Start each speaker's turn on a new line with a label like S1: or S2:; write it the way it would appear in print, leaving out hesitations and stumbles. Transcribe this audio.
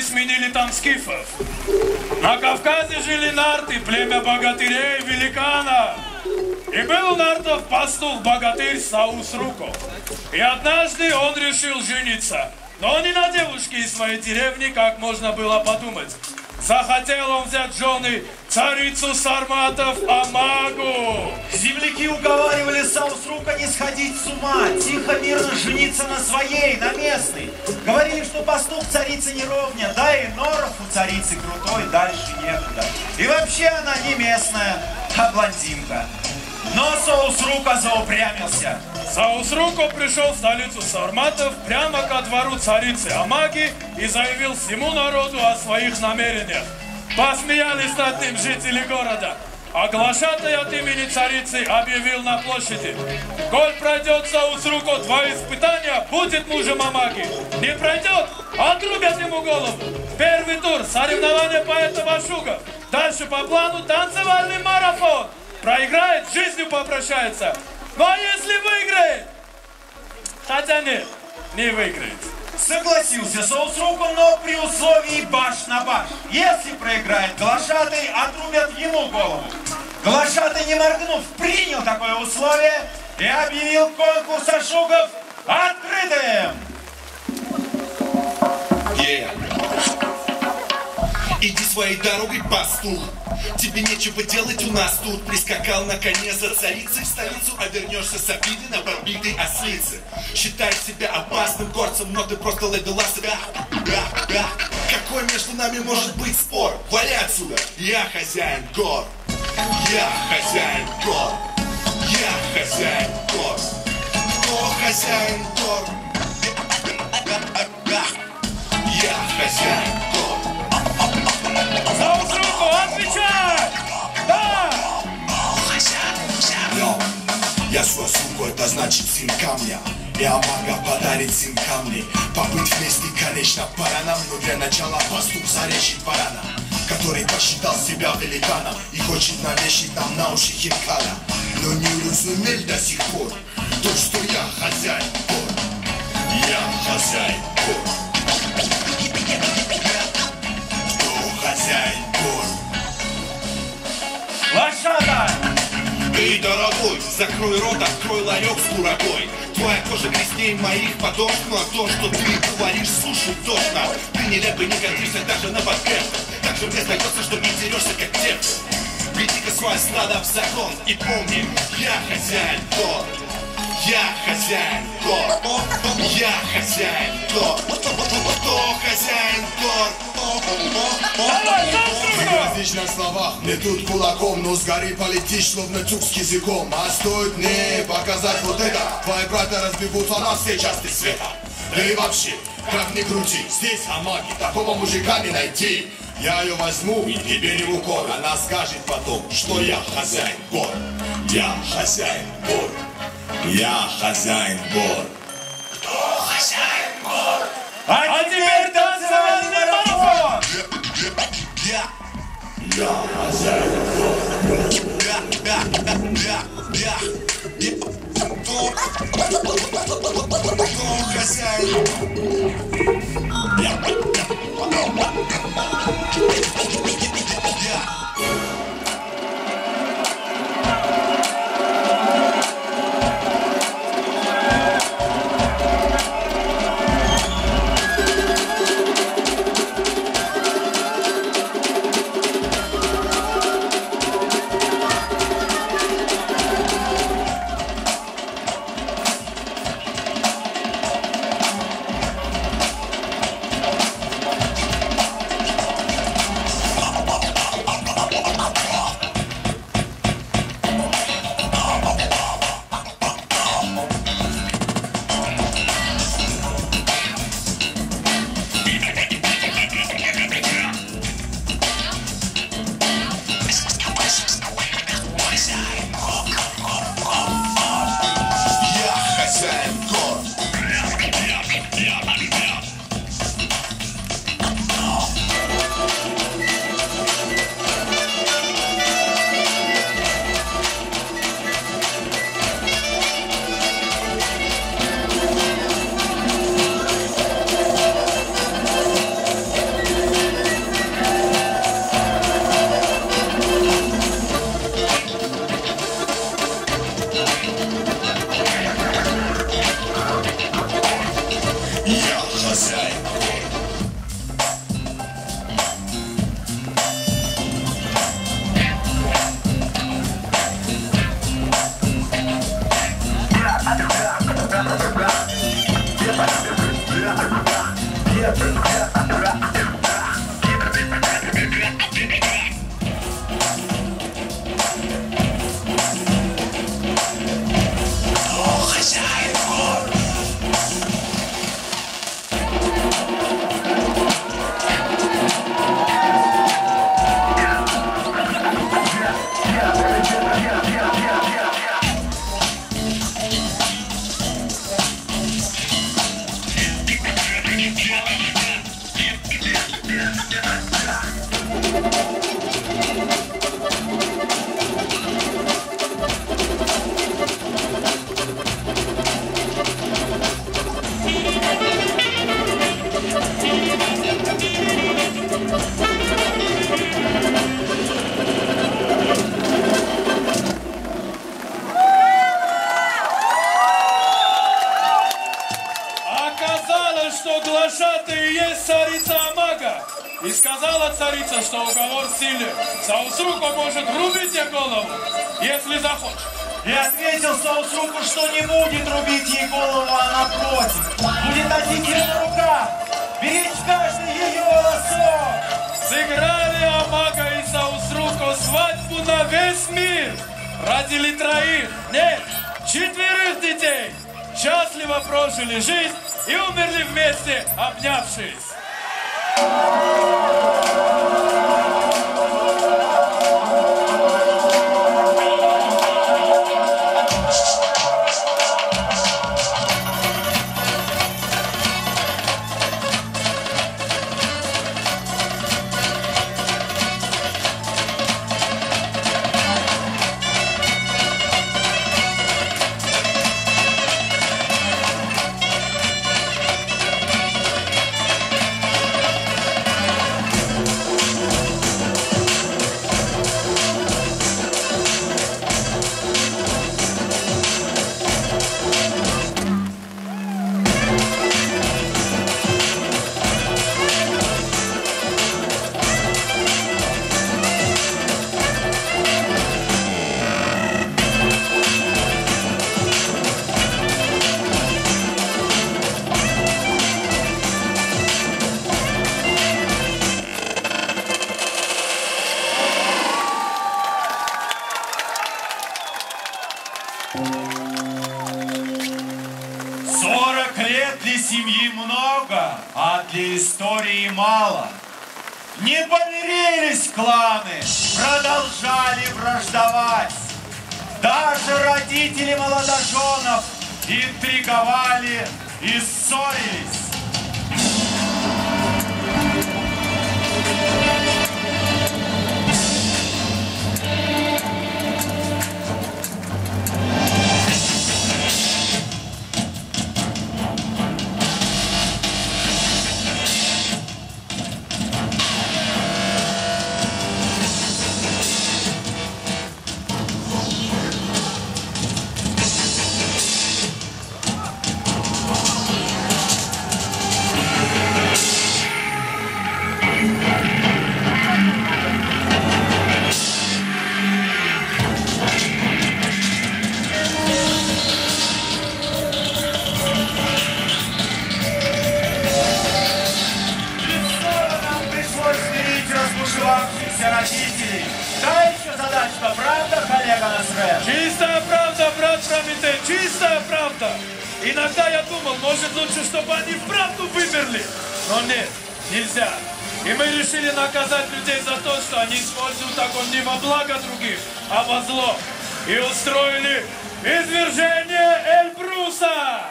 S1: и сменили там скифов. На Кавказе жили нарты, племя богатырей, великана. И был у нартов пастух-богатырь Саус-Руко. И однажды он решил жениться. Но не на девушке из своей деревни, как можно было подумать. Захотел он взять жены царицу сарматов Амагу.
S2: Земляки уговаривали Саус-Рука не сходить с ума, тихо, мирно жениться на своей, на местной. Говорили, что пастух царицы не ровня, да и норов у царицы крутой, дальше некуда. И вообще она не местная, а блондинка. Но Саус-Рука заупрямился.
S1: Саус-Руко пришел в столицу сарматов прямо ко двору царицы Амаги и заявил всему народу о своих намерениях. Посмеялись над ним жители города. А глашатай от имени царицы объявил на площади: коль пройдет Саус-Руко 2 испытания, будет мужем Амаги. Не пройдет, отрубят ему голову. Первый тур, соревнования поэта-вашугов. Дальше по плану танцевальный марафон. Проиграет, с жизнью попрощается. Ну а если выиграет? Хотя нет, не выиграет.
S2: Согласился Саус-Руко, но при условии баш на баш. Если проиграет глашатай, отрубят ему голову. Глашатай, не моргнув, принял такое условие и объявил конкурс ашугов открытым.
S3: Иди своей дорогой, пастух. Тебе нечего делать у нас тут. Прискакал на коне за царицей в столицу, а вернешься с обидой на подбитой ослице. Считаешь себя опасным горцем, но ты просто ловелас. Какой между нами может быть спор? Вали отсюда! Я хозяин гор. Я хозяин гор. Я хозяин гор. Кто хозяин гор? Я хозяин гор.
S1: Саус-Руко, отвечай! Да!
S3: Я Саус-Руко, это значит сын камня. И Амага подарит сын камней. Побыть вместе, конечно, пора нам. Но для начала пастух зарежет барана, который посчитал себя великаном и хочет навешать нам на уши хинкала. Но не уразумел до сих пор то, что я хозяин гор. Я хозяин гор. Хозяин гор.
S2: Лошада!
S3: Эй, дорогой, закрой рот, открой ларек с курагой. Твоя кожа грязнее моих подошв, но то, что ты говоришь, слушать тошно. Ты нелепо не годишься даже на подкрепку. Так же мне сдается, что не дерешься, как девка. Веди-ка свое стадо в закон и помни, я хозяин гор. Я хозяин гор. Я хозяин гор. Кто хозяин гор? В различных словах мне тут кулаком, но сгори полетишь, словно тюк с языком. А стоит мне показать вот это, твои братья разбегутся на все части света. Да и вообще, как ни крути, здесь Амаги, такого мужика не найти. Я ее возьму и тебе не в укор. Она скажет потом, что я хозяин гор. Я хозяин гор. Я хозяин гор. Кто хозяин гор?
S2: А теперь танцевальный марафон!
S3: Я хозяин гор. Кто хозяин?
S1: Оказалось, что глашатый есть царица Амага. И сказала царица, что уговор в силе. Саусруку может рубить ей голову, если захочет.
S2: И ответил Саусруку, что не будет рубить ей голову, а напротив, будет носить ее на руках, беречь каждый ее волосок.
S1: Сыграли Амага и Саусруку свадьбу на весь мир. Родили троих, нет, 4 детей. Счастливо прожили жизнь и умерли вместе, обнявшись.
S2: Для семьи много, а для истории мало. Не помирились кланы, продолжали враждовать. Даже родители молодоженов интриговали и ссорились. Родителей. Да еще задачка, правда, коллега Насре?
S1: Чистая правда, брат Прометей, чистая правда. Иногда я думал, может лучше, чтобы они вправду вымерли. Но нет, нельзя. И мы решили наказать людей за то, что они используют огонь не во благо других, а во зло. И устроили извержение Эльбруса.